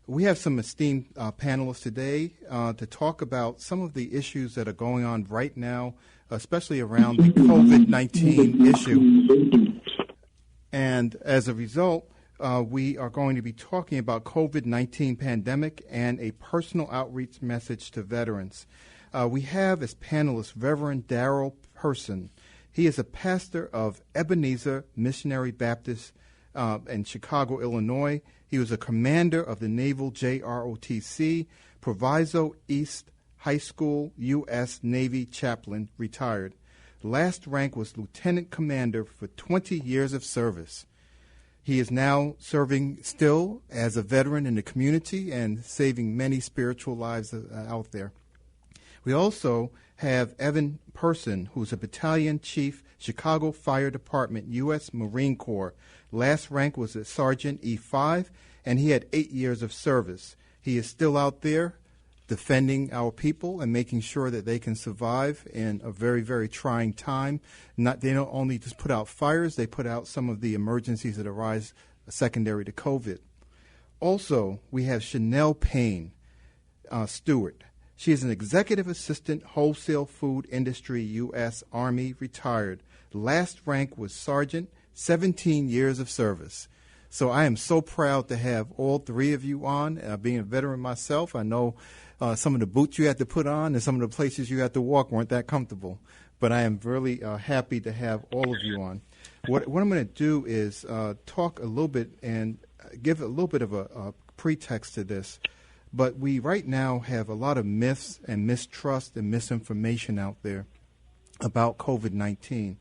We have some esteemed panelists today to talk about some of the issues that are going on right now, especially around the COVID-19 issue. And as a result, we are going to be talking about COVID-19 pandemic and a personal outreach message to veterans. We have as panelists Reverend Darry Person. He is a pastor of Ebenezer Missionary Baptist in Chicago, Illinois. He was a commander of the Naval JROTC, Proviso East High School, U.S. Navy Chaplain, retired. Last rank was lieutenant commander for 20 years of service. He is now serving still as a veteran in the community and saving many spiritual lives out there. We also have Evan Person, who's a battalion chief, Chicago Fire Department, U.S. Marine Corps. Last rank was a Sergeant E5, and he had 8 years of service. He is still out there defending our people and making sure that they can survive in a very, very trying time. They don't only just put out fires, they put out some of the emergencies that arise secondary to COVID. Also, we have Chanel Payne, Stewart. She is an executive assistant, wholesale food industry, U.S. Army, retired. Last rank was sergeant, 17 years of service. So I am so proud to have all three of you on. Being a veteran myself, I know some of the boots you had to put on and some of the places you had to walk weren't that comfortable. But I am really happy to have all of you on. What I'm going to do is talk a little bit and give a little bit of a pretext to this. But we right now have a lot of myths and mistrust and misinformation out there about COVID-19.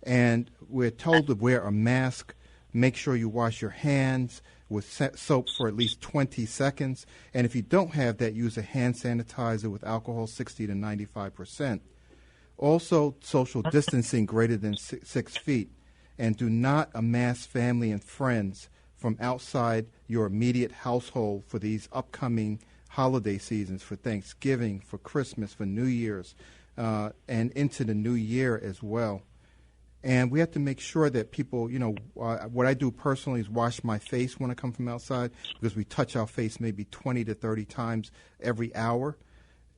And we're told to wear a mask, make sure you wash your hands with soap for at least 20 seconds. And if you don't have that, use a hand sanitizer with alcohol 60 to 95%. Also, social distancing greater than 6 feet. And do not amass family and friends from outside your immediate household for these upcoming holiday seasons, for Thanksgiving, for Christmas, for New Year's, and into the new year as well. And we have to make sure that people, what I do personally is wash my face when I come from outside, because we touch our face maybe 20 to 30 times every hour.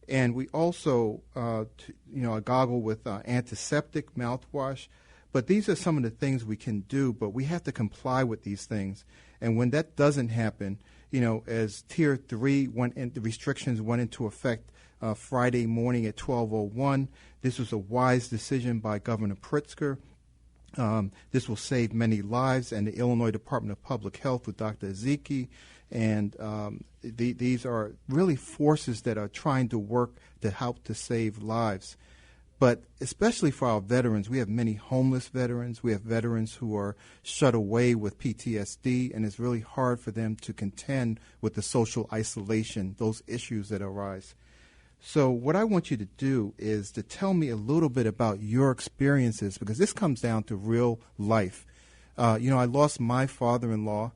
And we also, goggle with antiseptic mouthwash. But these are some of the things we can do, but we have to comply with these things. And when that doesn't happen, as Tier 3 the restrictions went into effect Friday morning at 12:01, this was a wise decision by Governor Pritzker. This will save many lives, and the Illinois Department of Public Health with Dr. Ezeki. And these are really forces that are trying to work to help to save lives. But especially for our veterans, we have many homeless veterans. We have veterans who are shut away with PTSD, and it's really hard for them to contend with the social isolation, those issues that arise. So what I want you to do is to tell me a little bit about your experiences, because this comes down to real life. I lost my father-in-law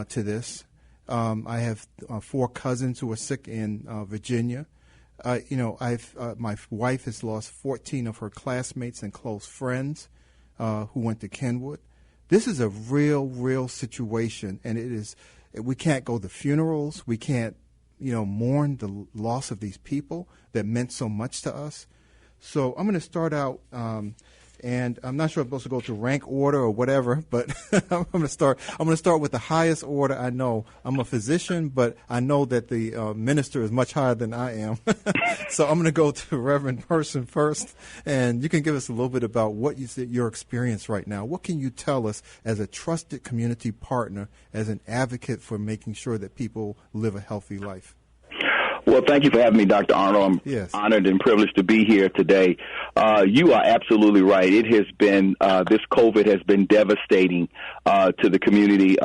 to this. I have 4 cousins who are sick in Virginia. My wife has lost 14 of her classmates and close friends who went to Kenwood. This is a real situation, and we can't go to funerals. We can't, mourn the loss of these people that meant so much to us. So I'm going to start out, and I'm not sure I'm supposed to go to rank order or whatever, but I'm going to start with the highest order I know. I'm a physician, but I know that the minister is much higher than I am. So I'm going to go to Reverend Person first, and you can give us a little bit about what your experience right now. What can you tell us as a trusted community partner, as an advocate for making sure that people live a healthy life? Well, thank you for having me, Dr. Arnold. I'm honored and privileged to be here today. You are absolutely right. It has been, this COVID has been devastating to the community,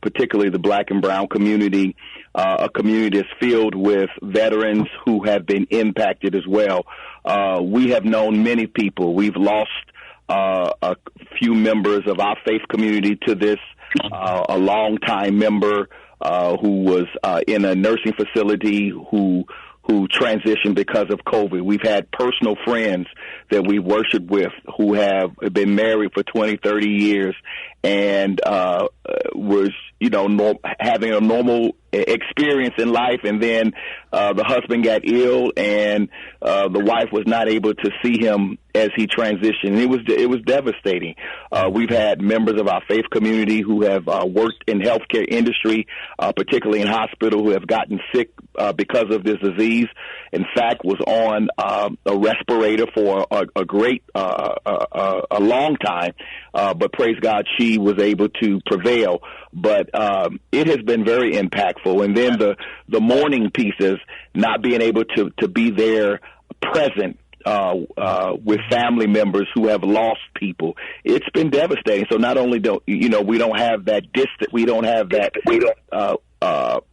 particularly the black and brown community, a community that's filled with veterans who have been impacted as well. We have known many people. We've lost a few members of our faith community to this, a longtime member who was in a nursing facility who transitioned because of COVID. We've had personal friends that we worshiped with who have been married for 20, 30 years and was, having a normal experience in life, and then the husband got ill, and the wife was not able to see him as he transitioned. It was devastating. We've had members of our faith community who have worked in healthcare industry, particularly in hospital, who have gotten sick because of this disease. In fact, was on a respirator for a long time, but praise God, she was able to prevail. But it has been very impactful. And then the mourning pieces, not being able to be there present with family members who have lost people, it's been devastating. So not only we don't have that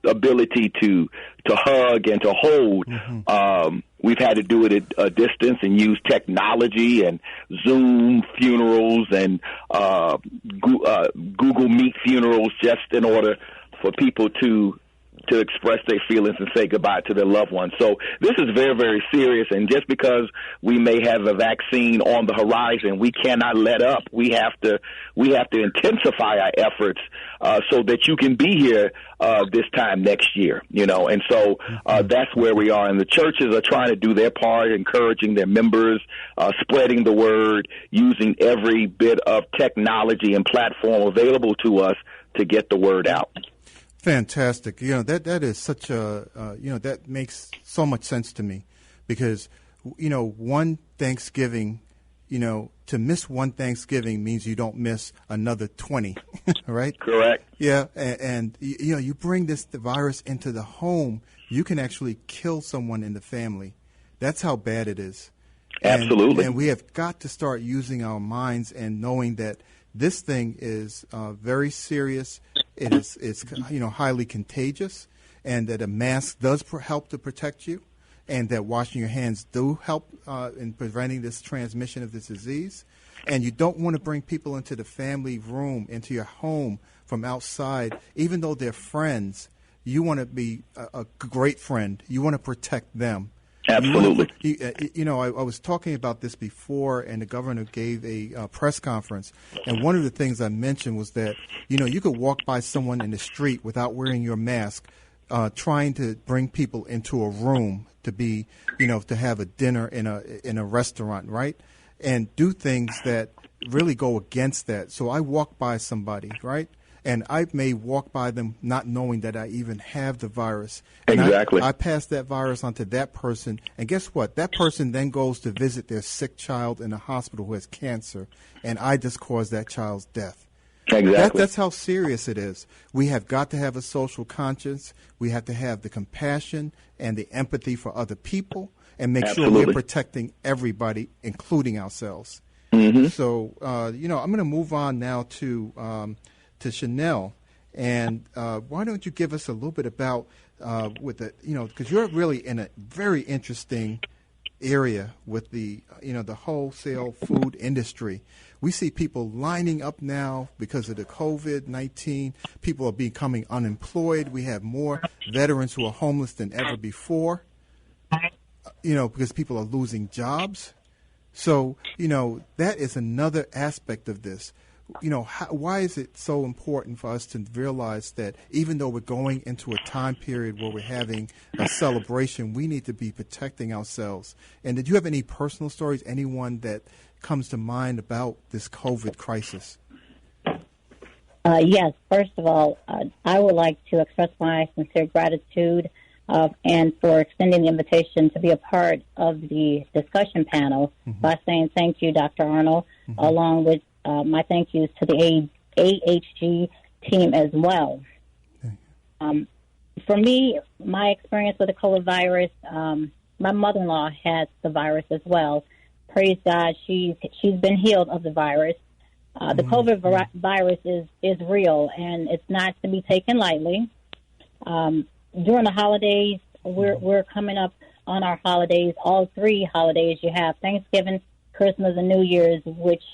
ability to hug and to hold. We've had to do it at a distance and use technology and Zoom funerals and Google Meet funerals just in order for people to express their feelings and say goodbye to their loved ones. So this is very, very serious, and just because we may have a vaccine on the horizon, we cannot let up. We have to intensify our efforts so that you can be here this time next year, and so that's where we are. And the churches are trying to do their part, encouraging their members, spreading the word, using every bit of technology and platform available to us to get the word out. Fantastic. That is such a, that makes so much sense to me, because, one Thanksgiving, to miss one Thanksgiving means you don't miss another 20, right? Correct. Yeah. And you bring the virus into the home, you can actually kill someone in the family. That's how bad it is. Absolutely. And we have got to start using our minds and knowing that this thing is very serious. It's highly contagious, and that a mask does help to protect you, and that washing your hands do help in preventing this transmission of this disease. And you don't want to bring people into the family room, into your home from outside, even though they're friends. You want to be a great friend. You want to protect them. Absolutely. I was talking about this before, and the governor gave a press conference, and one of the things I mentioned was that, you could walk by someone in the street without wearing your mask, trying to bring people into a room to be, to have a dinner in a restaurant, right? And do things that really go against that. So I walk by somebody, right? And I may walk by them not knowing that I even have the virus. And exactly. I pass that virus onto that person. And guess what? That person then goes to visit their sick child in a hospital who has cancer. And I just caused that child's death. Exactly. That's how serious it is. We have got to have a social conscience. We have to have the compassion and the empathy for other people, and make Absolutely. sure we're protecting everybody, including ourselves. So, I'm going to move on now to Chanel, and why don't you give us a little bit about because you're really in a very interesting area with the wholesale food industry. We see people lining up now because of the COVID-19. People are becoming unemployed. We have more veterans who are homeless than ever before, because people are losing jobs. So, that is another aspect of this. Why is it so important for us to realize that even though we're going into a time period where we're having a celebration, we need to be protecting ourselves? And did you have any personal stories, anyone that comes to mind about this COVID crisis? Yes. First of all, I would like to express my sincere gratitude and for extending the invitation to be a part of the discussion panel by saying thank you, Dr. Arnold, along with my thank yous to the AHG team as well. For me, my experience with the COVID virus, my mother-in-law has the virus as well. Praise God, she's been healed of the virus. The COVID virus is real, and it's not to be taken lightly. During the holidays, we're coming up on our holidays, all three holidays. You have Thanksgiving, Christmas, and New Year's, which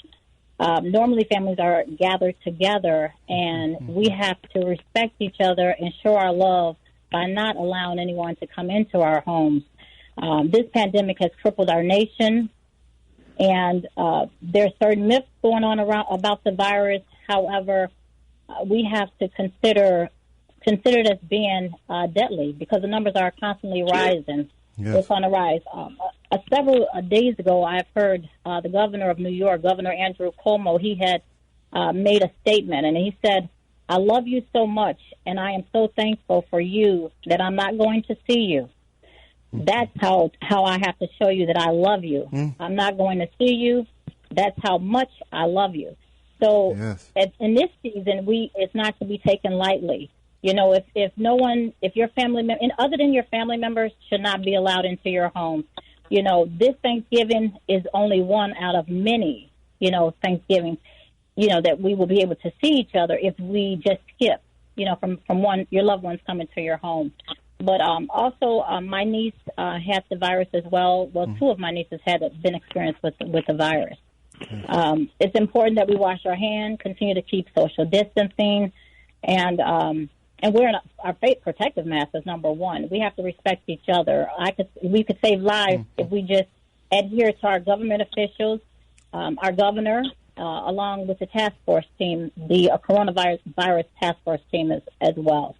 normally families are gathered together, and we have to respect each other and show our love by not allowing anyone to come into our homes. This pandemic has crippled our nation, and there are certain myths going on around about the virus. However, we have to consider it as being deadly because the numbers are constantly rising. Yes. It's on the rise. Several days ago, I've heard the governor of New York, Governor Andrew Cuomo, he had made a statement, and he said, "I love you so much, and I am so thankful for you that I'm not going to see you." That's how I have to show you that I love you. I'm not going to see you. That's how much I love you. So in this season, it's not to be taken lightly. You know, if your family member, other than your family members, should not be allowed into your home. You know, this Thanksgiving is only one out of many, you know, Thanksgivings, you know, that we will be able to see each other if we just skip, you know, from your loved ones coming to your home. But also, my niece had the virus as well. Well, two of my nieces had been experienced with the virus. It's important that we wash our hands, continue to keep social distancing, and wearing our face protective mask is number one. We have to respect each other. We could save lives if we just adhere to our government officials, our governor, along with the task force team, the coronavirus task force team as well.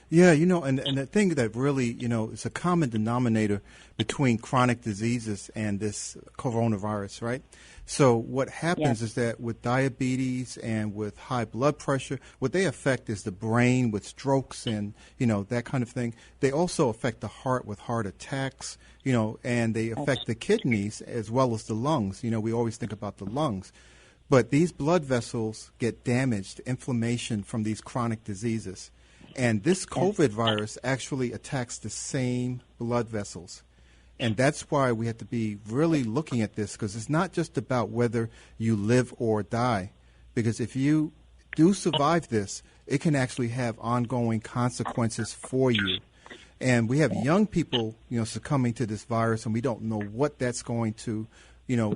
Yeah, you know, and the thing that really, you know, is a common denominator between chronic diseases and this coronavirus, right? So what happens is that with diabetes and with high blood pressure, what they affect is the brain with strokes and, you know, that kind of thing. They also affect the heart with heart attacks, you know, and they affect the kidneys as well as the lungs. You know, we always think about the lungs. But these blood vessels get damaged, inflammation from these chronic diseases. And this COVID virus actually attacks the same blood vessels. And that's why we have to be really looking at this, because it's not just about whether you live or die. Because if you do survive this, it can actually have ongoing consequences for you. And we have young people, you know, succumbing to this virus, and we don't know what that's going to, you know,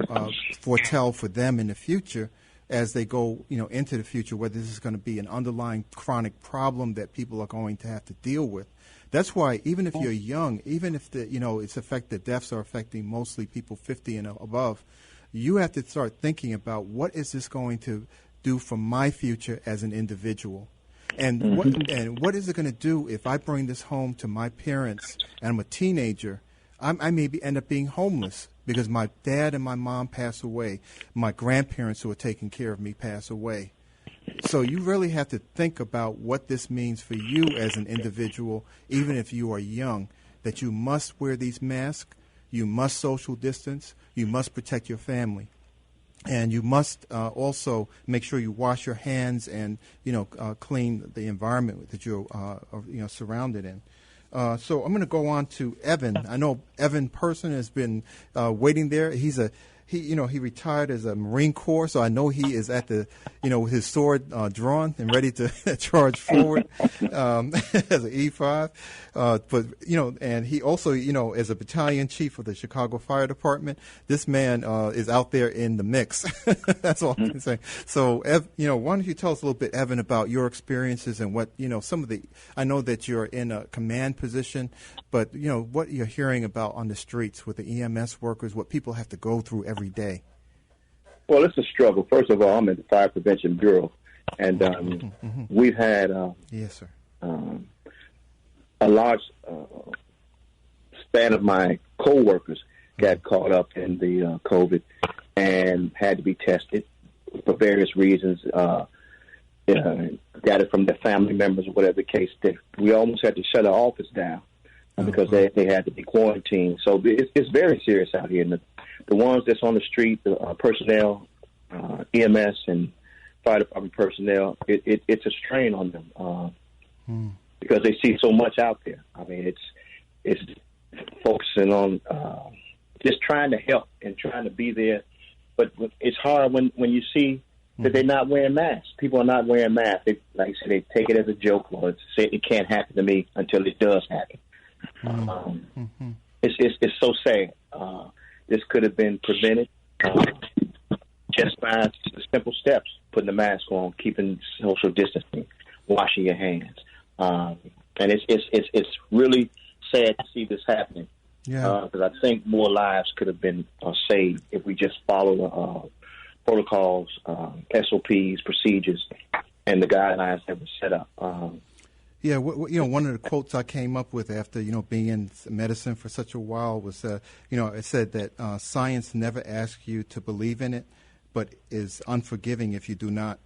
foretell for them in the future as they go, you know, into the future, whether this is going to be an underlying chronic problem that people are going to have to deal with. That's why even if you're young, even if the, you know, the deaths are affecting mostly people 50 and above, you have to start thinking about what is this going to do for my future as an individual. And what is it going to do if I bring this home to my parents and I'm a teenager? I maybe end up being homeless because my dad and my mom pass away. My grandparents who are taking care of me pass away. So you really have to think about what this means for you as an individual, even if you are young, that you must wear these masks, you must social distance, you must protect your family. And you must also make sure you wash your hands and, you know, clean the environment that you're, you know, surrounded in. So I'm going to go on to Evan. I know Evan Person has been waiting there. He retired as a Marine Corps, so I know he is at the, you know, with his sword drawn and ready to charge forward as an E5. But, you know, and he also, you know, as a battalion chief of the Chicago Fire Department, this man is out there in the mix. That's all I can say. So, you know, why don't you tell us a little bit, Evan, about your experiences and what, you know, some of the, I know that you're in a command position, but, you know, what you're hearing about on the streets with the EMS workers, what people have to go through every day. Well, it's a struggle. First of all, I'm in the Fire Prevention Bureau, and we've had yes, sir. A large span of my co-workers got caught up in the COVID and had to be tested for various reasons. Got it from their family members or whatever the case. We almost had to shut our office down because they had to be quarantined. So it's very serious out here. And the ones that's on the street, the personnel, EMS and fire department personnel, it's a strain on them because they see so much out there. I mean, it's focusing on just trying to help and trying to be there. But it's hard when you see that they're not wearing masks. People are not wearing masks. Like I said, they take it as a joke or say it can't happen to me until it does happen. It's so sad. This could have been prevented just by simple steps: putting the mask on, keeping social distancing, washing your hands. And it's really sad to see this happening. Because I think more lives could have been saved if we just follow protocols, SOPs, procedures, and the guidelines that were set up. Yeah, one of the quotes I came up with after, being in medicine for such a while was, it said that science never asks you to believe in it, but is unforgiving if you do not.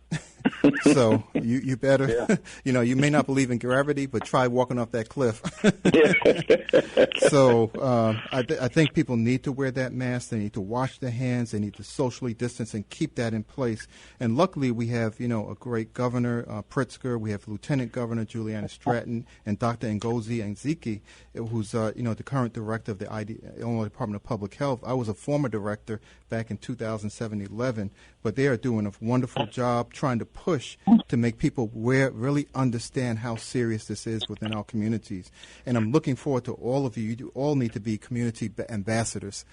So you better, you may not believe in gravity, but try walking off that cliff. So I think people need to wear that mask. They need to wash their hands. They need to socially distance and keep that in place. And luckily we have, a great governor, Pritzker. We have Lieutenant Governor Juliana Stratton and Dr. Ngozi Ezike, who's, the current director of the Illinois Department of Public Health. I was a former director back in 2007-11, but they are doing a wonderful job trying to push to make people really understand how serious this is within our communities. And I'm looking forward to all of you. You all need to be community ambassadors.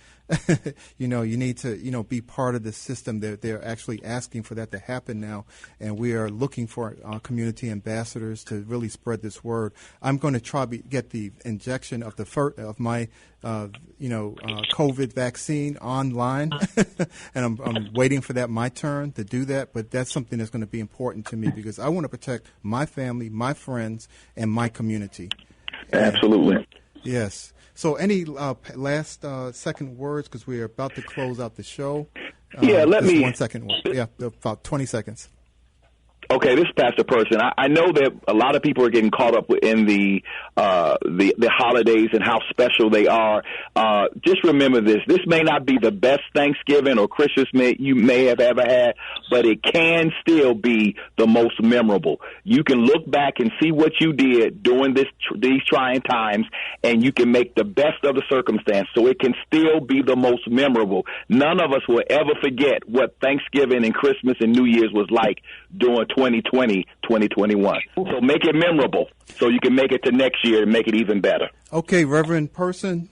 You need to, be part of the system. They're actually asking for that to happen now, and we are looking for community ambassadors to really spread this word. I'm going to try to get the injection of my COVID vaccine online, and I'm waiting for my turn to do that. But that's something that's going to be important to me because I want to protect my family, my friends, and my community. Absolutely. Yes. So any last second words, because we're about to close out the show? Let me. 1 second. Yeah, about 20 seconds. Okay, this is Pastor Person. I know that a lot of people are getting caught up in the holidays and how special they are. Just remember this. This may not be the best Thanksgiving or Christmas you may have ever had, but it can still be the most memorable. You can look back and see what you did during these trying times, and you can make the best of the circumstance, so it can still be the most memorable. None of us will ever forget what Thanksgiving and Christmas and New Year's was like during 2020, 2021. So make it memorable so you can make it to next year and make it even better. Okay, Reverend Person,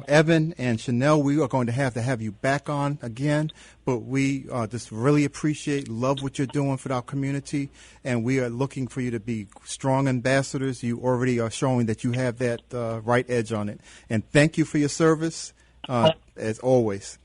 Evan and Chanel, we are going to have you back on again, but we just really love what you're doing for our community, and we are looking for you to be strong ambassadors. You already are showing that you have that right edge on it. And thank you for your service, as always.